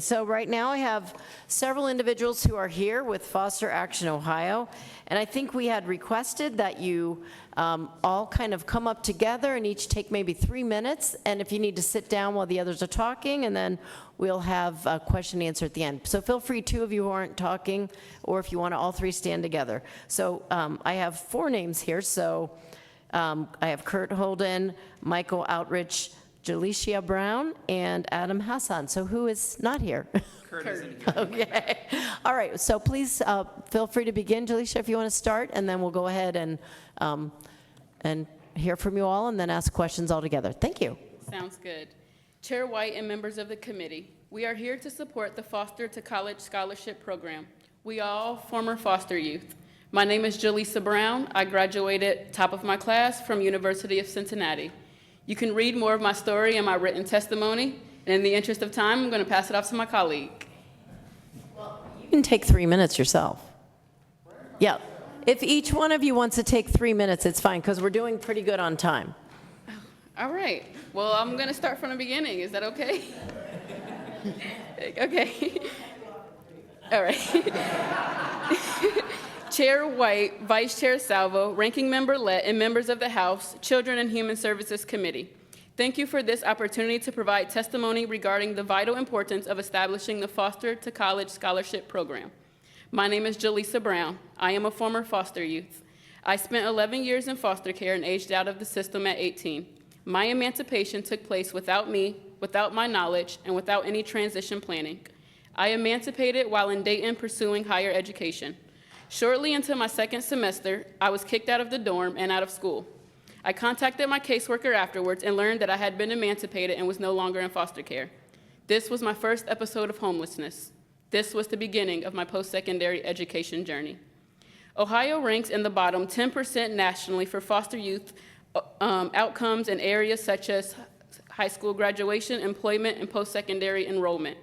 So right now I have several individuals who are here with Foster Action Ohio, and I think we had requested that you all kind of come up together and each take maybe 3 minutes, and if you need to sit down while the others are talking, and then we'll have a question and answer at the end. So feel free, 2 of you who aren't talking, or if you want to all 3 stand together. So I have 4 names here, so I have Kurt Holden, Michael Outrich, Jaleshia Brown, and Adam Hassan. So who is not here? Kurt isn't here. Okay. All right. So please feel free to begin, Jaleshia, if you want to start, and then we'll go ahead and hear from you all, and then ask questions all together. Thank you. Sounds good. Chair White and members of the committee, we are here to support the Foster to College Scholarship Program. We are all former foster youth. My name is Jaleshia Brown. I graduated top of my class from University of Cincinnati. You can read more of my story in my written testimony, and in the interest of time, I'm going to pass it off to my colleague. Well, you can take 3 minutes yourself. Yeah. If each one of you wants to take 3 minutes, it's fine, because we're doing pretty good on time. All right. Well, I'm going to start from the beginning. Is that okay? Okay. All right. Chair White, Vice Chair Salvo, Ranking Member Lett, and members of the House, Children and Human Services Committee. Thank you for this opportunity to provide testimony regarding the vital importance of establishing the Foster to College Scholarship Program. My name is Jaleshia Brown. I am a former foster youth. I spent 11 years in foster care and aged out of the system at 18. My emancipation took place without me, without my knowledge, and without any transition planning. I emancipated while in Dayton pursuing higher education. Shortly into my 2nd semester, I was kicked out of the dorm and out of school. I contacted my caseworker afterwards and learned that I had been emancipated and was no longer in foster care. This was my first episode of homelessness. This was the beginning of my post-secondary education journey. Ohio ranks in the bottom 10% nationally for foster youth outcomes in areas such as high school graduation, employment, and post-secondary enrollment.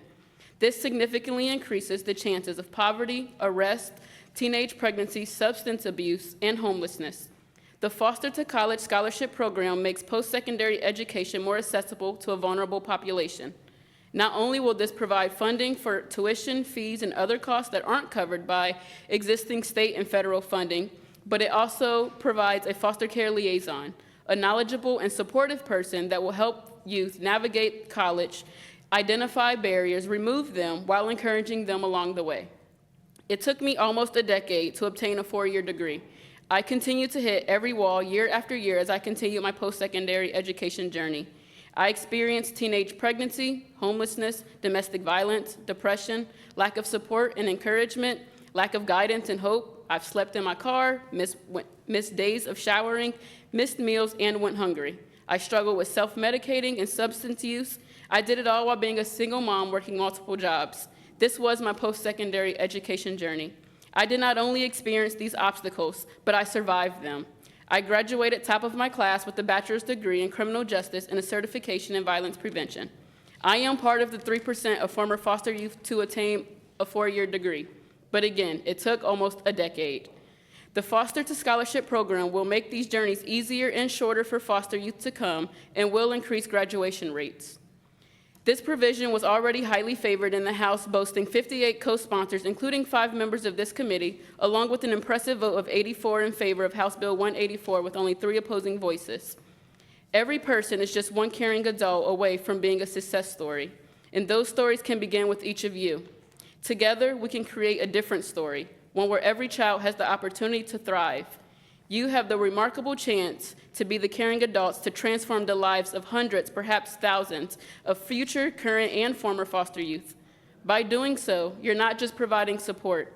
This significantly increases the chances of poverty, arrest, teenage pregnancy, substance abuse, and homelessness. The Foster to College Scholarship Program makes post-secondary education more accessible to a vulnerable population. Not only will this provide funding for tuition, fees, and other costs that aren't covered by existing state and federal funding, but it also provides a foster care liaison, a knowledgeable and supportive person that will help youth navigate college, identify barriers, remove them, while encouraging them along the way. It took me almost a decade to obtain a 4-year degree. I continue to hit every wall year after year as I continue my post-secondary education journey. I experienced teenage pregnancy, homelessness, domestic violence, depression, lack of support and encouragement, lack of guidance and hope. I've slept in my car, missed days of showering, missed meals, and went hungry. I struggled with self-medicating and substance use. I did it all while being a single mom working multiple jobs. This was my post-secondary education journey. I did not only experience these obstacles, but I survived them. I graduated top of my class with a bachelor's degree in criminal justice and a certification in violence prevention. I am part of the 3% of former foster youth to attain a 4-year degree. But again, it took almost a decade. The Foster to Scholarship Program will make these journeys easier and shorter for foster youth to come and will increase graduation rates. This provision was already highly favored in the House, boasting 58 co-sponsors, including 5 members of this committee, along with an impressive vote of 84 in favor of House Bill 184 with only 3 opposing voices. Every person is just one caring adult away from being a success story, and those stories can begin with each of you. Together, we can create a different story, one where every child has the opportunity to thrive. You have the remarkable chance to be the caring adults to transform the lives of hundreds, perhaps thousands, of future, current, and former foster youth. By doing so, you're not just providing support.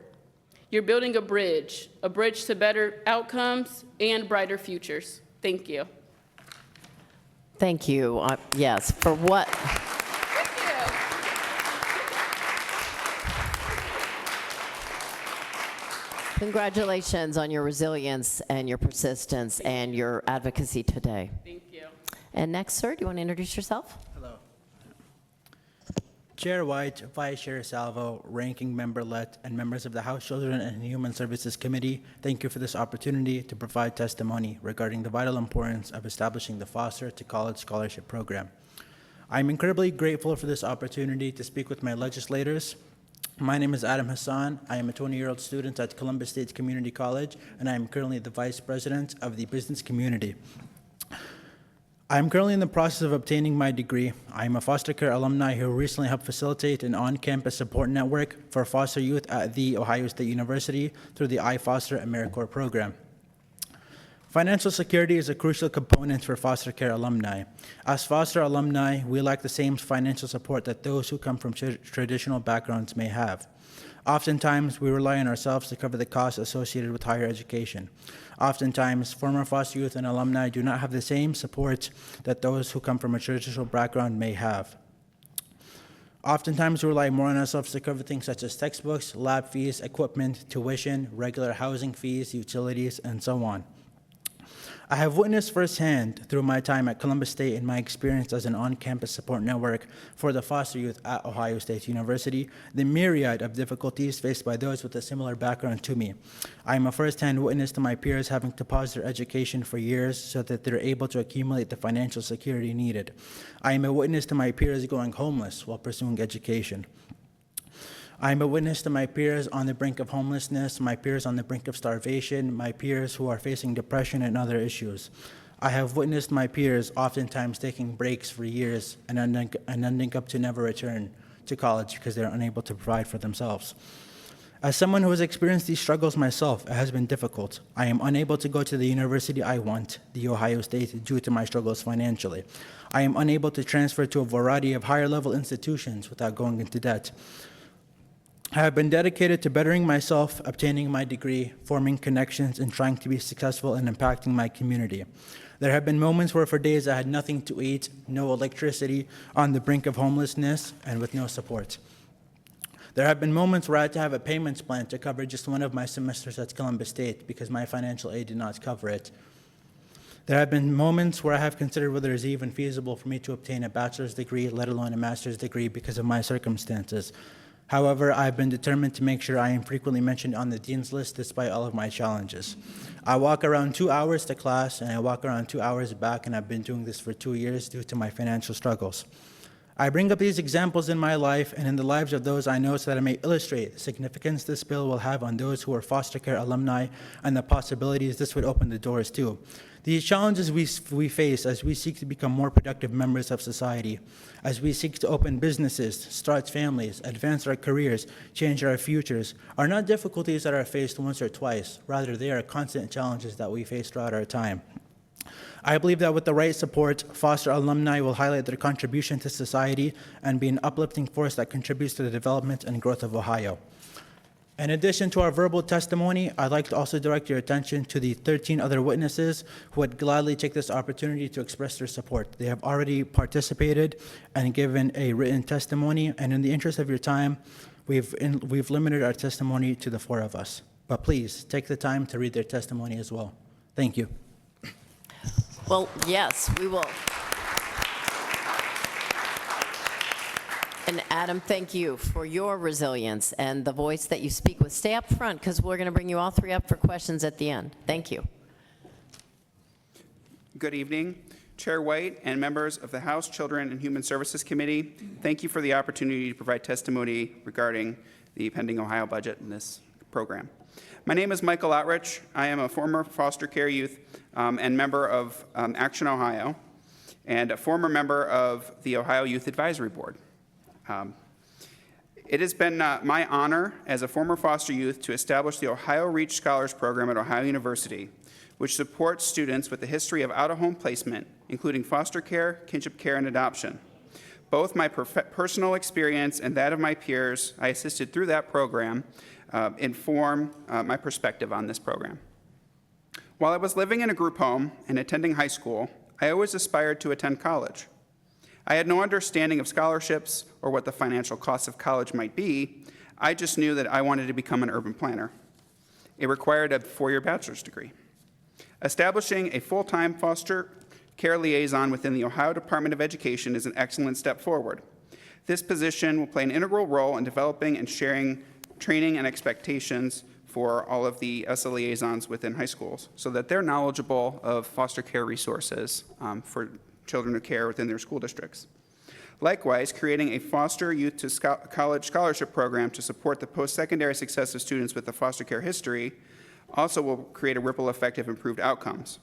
You're building a bridge to better outcomes and brighter futures. Thank you. Thank you. Yes, for what? Congratulations on your resilience and your persistence and your advocacy today. Thank you. And next, sir, do you want to introduce yourself? Hello. Chair White, Vice Chair Salvo, Ranking Member Lett, and members of the House Children and Human Services Committee, thank you for this opportunity to provide testimony regarding the vital importance of establishing the Foster to College Scholarship Program. I'm incredibly grateful for this opportunity to speak with my legislators. My name is Adam Hassan. I am a 20-year-old student at Columbus State Community College, and I am currently the Vice President of the Business Community. I am currently in the process of obtaining my degree. I am a foster care alumni who recently helped facilitate an on-campus support network for foster youth at The Ohio State University through the iFoster AmeriCorps program. Financial security is a crucial component for foster care alumni. As foster alumni, we lack the same financial support that those who come from traditional backgrounds may have. Oftentimes, we rely on ourselves to cover the costs associated with higher education. Oftentimes, former foster youth and alumni do not have the same support that those who come from a traditional background may have. Oftentimes, we rely more on ourselves to cover things such as textbooks, lab fees, equipment, tuition, regular housing fees, utilities, and so on. I have witnessed firsthand through my time at Columbus State and my experience as an on-campus support network for the foster youth at Ohio State University, the myriad of difficulties faced by those with a similar background to me. I am a first-hand witness to my peers having to pause their education for years so that they're able to accumulate the financial security needed. I am a witness to my peers going homeless while pursuing education. I am a witness to my peers on the brink of homelessness, my peers on the brink of starvation, my peers who are facing depression and other issues. I have witnessed my peers oftentimes taking breaks for years and ending up to never return to college because they're unable to provide for themselves. As someone who has experienced these struggles myself, it has been difficult. I am unable to go to the university I want, The Ohio State, due to my struggles financially. I am unable to transfer to a variety of higher-level institutions without going into debt. I have been dedicated to bettering myself, obtaining my degree, forming connections, and trying to be successful in impacting my community. There have been moments where for days I had nothing to eat, no electricity, on the brink of homelessness, and with no support. There have been moments where I had to have a payments plan to cover just one of my semesters at Columbus State because my financial aid did not cover it. There have been moments where I have considered whether it is even feasible for me to obtain a bachelor's degree, let alone a master's degree, because of my circumstances. However, I've been determined to make sure I am frequently mentioned on the dean's list despite all of my challenges. I walk around 2 hours to class and I walk around 2 hours back, and I've been doing this for 2 years due to my financial struggles. I bring up these examples in my life and in the lives of those I know so that I may illustrate the significance this bill will have on those who are foster care alumni and the possibilities this would open the doors to. These challenges we face as we seek to become more productive members of society, as we seek to open businesses, start families, advance our careers, change our futures, are not difficulties that are faced once or twice. Rather, they are constant challenges that we face throughout our time. I believe that with the right support, foster alumni will highlight their contribution to society and be an uplifting force that contributes to the development and growth of Ohio. In addition to our verbal testimony, I'd like to also direct your attention to the 13 other witnesses who would gladly take this opportunity to express their support. They have already participated and given a written testimony, and in the interest of your time, we've limited our testimony to the 4 of us. But please, take the time to read their testimony as well. Thank you. Well, yes, we will. And Adam, thank you for your resilience and the voice that you speak with. Stay up front because we're going to bring you all 3 up for questions at the end. Thank you. Good evening, Chair White and members of the House Children and Human Services Committee. Thank you for the opportunity to provide testimony regarding the pending Ohio budget in this program. My name is Michael Outrich. I am a former foster care youth and member of Action Ohio, and a former member of the Ohio Youth Advisory Board. It has been my honor as a former foster youth to establish the Ohio Reach Scholars Program at Ohio University, which supports students with a history of out-of-home placement, including foster care, kinship care, and adoption. Both my personal experience and that of my peers I assisted through that program inform my perspective on this program. While I was living in a group home and attending high school, I always aspired to attend college. I had no understanding of scholarships or what the financial costs of college might be. I just knew that I wanted to become an urban planner. It required a 4-year bachelor's degree. Establishing a full-time foster care liaison within the Ohio Department of Education is an excellent step forward. This position will play an integral role in developing and sharing training and expectations for all of the ESSA liaisons within high schools so that they're knowledgeable of foster care resources for children of care within their school districts. Likewise, creating a foster youth to college scholarship program to support the post-secondary success of students with a foster care history also will create a ripple effect of improved outcomes.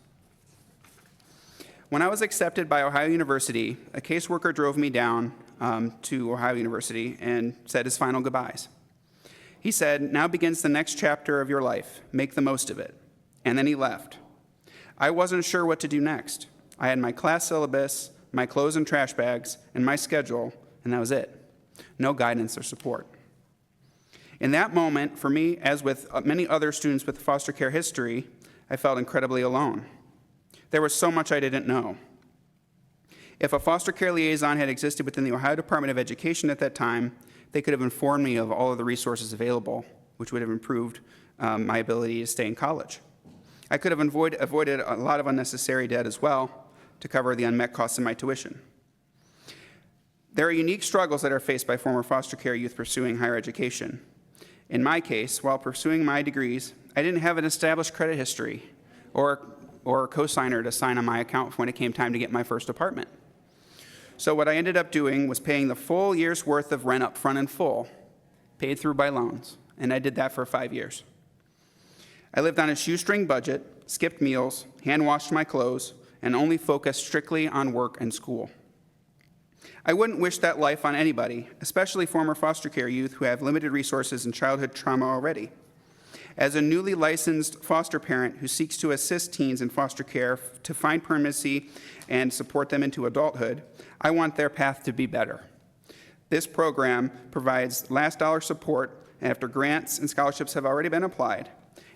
When I was accepted by Ohio University, a caseworker drove me down to Ohio University and said his final goodbyes. He said, "Now begins the next chapter of your life. Make the most of it." And then he left. I wasn't sure what to do next. I had my class syllabus, my clothes and trash bags, and my schedule, and that was it. No guidance or support. In that moment, for me, as with many other students with foster care history, I felt incredibly alone. There was so much I didn't know. If a foster care liaison had existed within the Ohio Department of Education at that time, they could have informed me of all of the resources available, which would have improved my ability to stay in college. I could have avoided a lot of unnecessary debt as well to cover the unmet costs of my tuition. There are unique struggles that are faced by former foster care youth pursuing higher education. In my case, while pursuing my degrees, I didn't have an established credit history or a cosigner to sign on my account when it came time to get my first apartment. So what I ended up doing was paying the full year's worth of rent up front in full, paid through by loans, and I did that for 5 years. I lived on a shoestring budget, skipped meals, hand-washed my clothes, and only focused strictly on work and school. I wouldn't wish that life on anybody, especially former foster care youth who have limited resources and childhood trauma already. As a newly licensed foster parent who seeks to assist teens in foster care to find permanency and support them into adulthood, I want their path to be better. This program provides last dollar support after grants and scholarships have already been applied,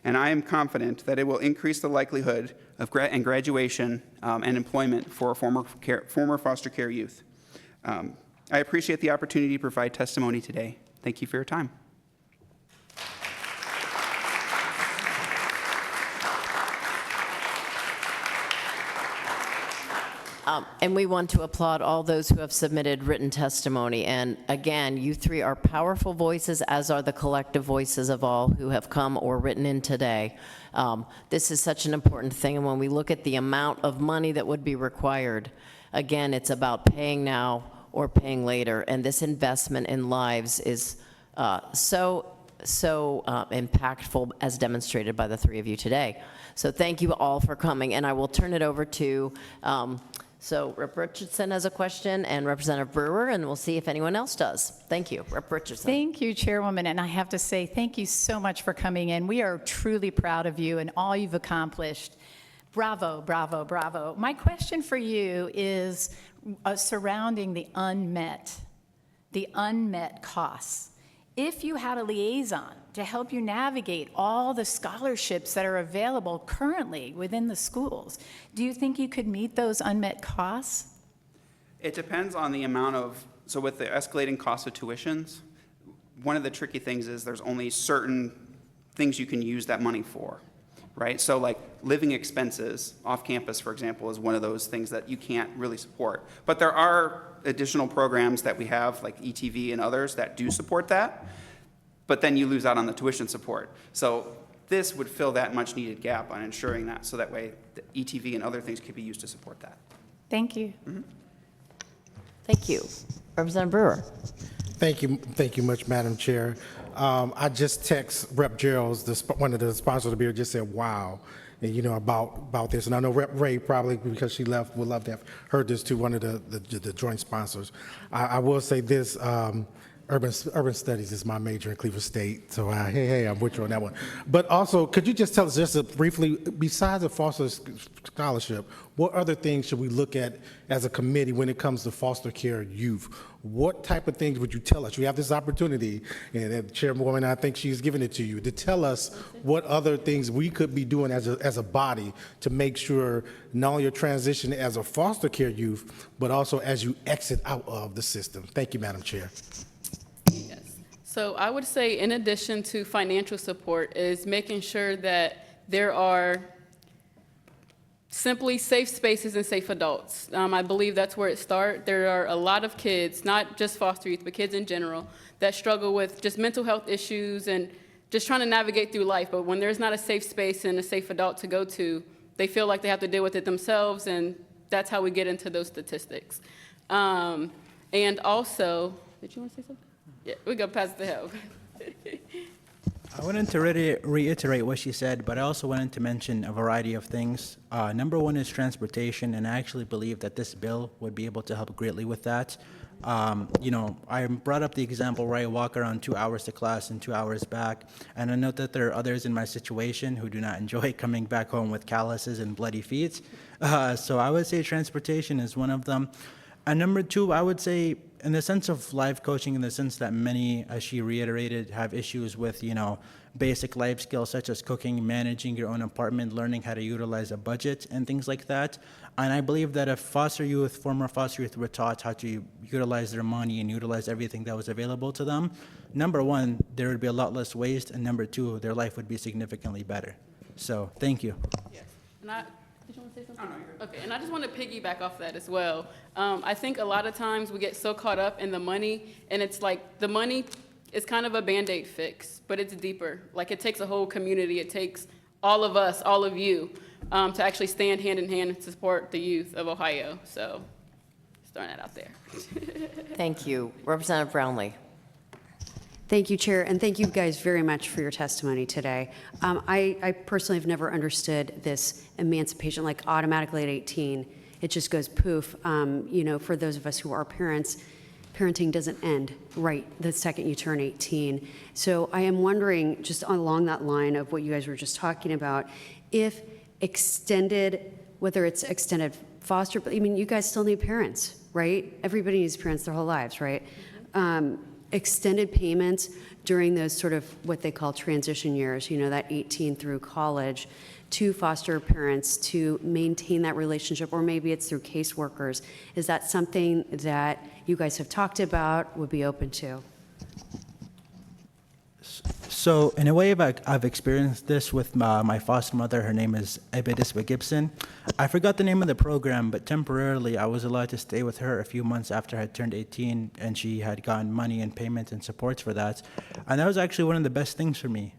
and I am confident that it will increase the likelihood of graduation and employment for former foster care youth. I appreciate the opportunity to provide testimony today. Thank you for your time. And we want to applaud all those who have submitted written testimony. And again, you three are powerful voices, as are the collective voices of all who have come or written in today. This is such an important thing, and when we look at the amount of money that would be required, again, it's about paying now or paying later, and this investment in lives is so impactful, as demonstrated by the three of you today. So thank you all for coming, and I will turn it over to so Rep. Richardson has a question, and Representative Brewer, and we'll see if anyone else does. Thank you. Rep. Richardson. Thank you, Chairwoman, and I have to say thank you so much for coming in. We are truly proud of you and all you've accomplished. Bravo, bravo, bravo. My question for you is surrounding the unmet costs. If you had a liaison to help you navigate all the scholarships that are available currently within the schools, do you think you could meet those unmet costs? It depends on the amount of, so with the escalating cost of tuitions, one of the tricky things is there's only certain things you can use that money for, right? So like living expenses off campus, for example, is one of those things that you can't really support. But there are additional programs that we have, like ETV and others, that do support that, but then you lose out on the tuition support. So this would fill that much needed gap on ensuring that, so that way the ETV and other things could be used to support that. Thank you. Mm-hmm. Thank you. Representative Brewer. Thank you much, Madam Chair. I just text Rep. Gerald's, one of the sponsors of the bill, just said, wow, and, you know, about this. And I know Rep. Ray, probably because she left, would love to have heard this too, one of the joint sponsors. I will say this, urban studies is my major in Cleveland State, so hey, I'm with you on that one. But also, could you just tell us just briefly, besides a foster scholarship, what other things should we look at as a committee when it comes to foster care youth? What type of things would you tell us? You have this opportunity, and Chairwoman, I think she's given it to you, to tell us what other things we could be doing as a body to make sure not only your transition as a foster care youth, but also as you exit out of the system. Thank you, Madam Chair. Yes. So I would say, in addition to financial support, is making sure that there are simply safe spaces and safe adults. I believe that's where it starts. There are a lot of kids, not just foster youth, but kids in general, that struggle with just mental health issues and just trying to navigate through life. But when there's not a safe space and a safe adult to go to, they feel like they have to deal with it themselves, and that's how we get into those statistics. And also, did you want to say something? Yeah, we go past the help. I wanted to reiterate what she said, but I also wanted to mention a variety of things. Number one is transportation, and I actually believe that this bill would be able to help greatly with that. I brought up the example where I walk around 2 hours to class and 2 hours back, and I know that there are others in my situation who do not enjoy coming back home with calluses and bloody feet. So I would say transportation is one of them. And number two, I would say, in the sense of life coaching, in the sense that many, as she reiterated, have issues with, basic life skills such as cooking, managing your own apartment, learning how to utilize a budget, and things like that. And I believe that if former foster youth were taught how to utilize their money and utilize everything that was available to them, number one, there would be a lot less waste, and number two, their life would be significantly better. So, thank you. Yes. Did you want to say something? Oh, no, you're good. Okay, and I just want to piggyback off that as well. I think a lot of times we get so caught up in the money, and it's like the money is kind of a Band-Aid fix, but it's deeper. Like, it takes a whole community. It takes all of us, all of you, to actually stand hand in hand to support the youth of Ohio. So, just throwing that out there. Thank you. Representative Brownlee. Thank you, Chair, and thank you guys very much for your testimony today. I personally have never understood this emancipation, like automatically at 18, it just goes poof. For those of us who are parents, parenting doesn't end right the second you turn 18. So I am wondering, just along that line of what you guys were just talking about, if extended, whether it's extended foster, but you guys still need parents, right? Everybody needs parents their whole lives, right? Extended payments during those sort of what they call transition years, that 18 through college, to foster parents to maintain that relationship, or maybe it's through caseworkers. Is that something that you guys have talked about, would be open to? So in a way, I've experienced this with my foster mother. Her name is Ebediswa Gibson. I forgot the name of the program, but temporarily I was allowed to stay with her a few months after I had turned 18, and she had gotten money and payment and supports for that. And that was actually one of the best things for me.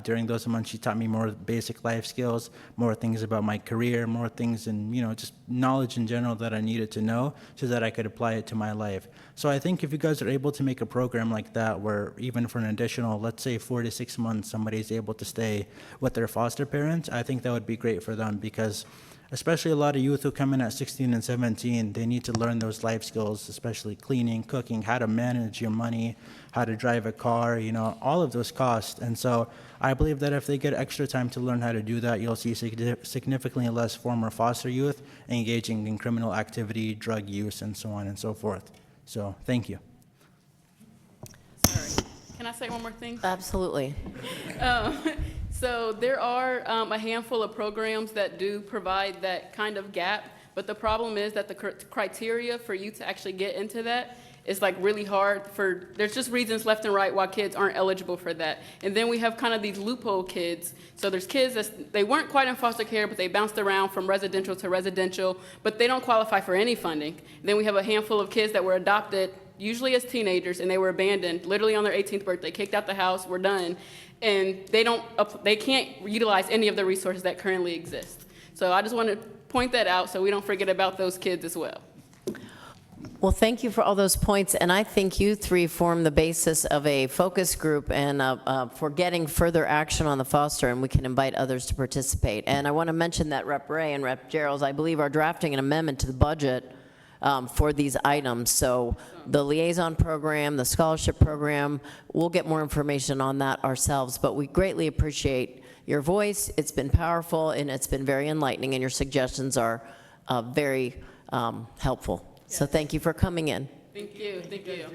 During those months, she taught me more basic life skills, more things about my career, more things and, just knowledge in general that I needed to know so that I could apply it to my life. So I think if you guys are able to make a program like that where even for an additional, let's say 4 to 6 months, somebody's able to stay with their foster parents, I think that would be great for them, because especially a lot of youth who come in at 16 and 17, they need to learn those life skills, especially cleaning, cooking, how to manage your money, how to drive a car, all of those costs. And so I believe that if they get extra time to learn how to do that, you'll see significantly less former foster youth engaging in criminal activity, drug use, and so on and so forth. So thank you. Sorry. Can I say one more thing? Absolutely. So there are a handful of programs that do provide that kind of gap, but the problem is that the criteria for you to actually get into that is like really hard there's just reasons left and right why kids aren't eligible for that. And then we have kind of these loophole kids. So there's kids they weren't quite in foster care, but they bounced around from residential to residential, but they don't qualify for any funding. Then we have a handful of kids that were adopted, usually as teenagers, and they were abandoned literally on their 18th birthday, kicked out the house, we're done. And they can't utilize any of the resources that currently exist. So I just want to point that out so we don't forget about those kids as well. Well, thank you for all those points, and I think you three form the basis of a focus group and for getting further action on the foster, and we can invite others to participate. And I want to mention that Rep. Ray and Rep. Gerald, I believe, are drafting an amendment to the budget for these items. So the liaison program, the scholarship program, we'll get more information on that ourselves, but we greatly appreciate your voice. It's been powerful, and it's been very enlightening, and your suggestions are very helpful. So thank you for coming in. Thank you. Thank you.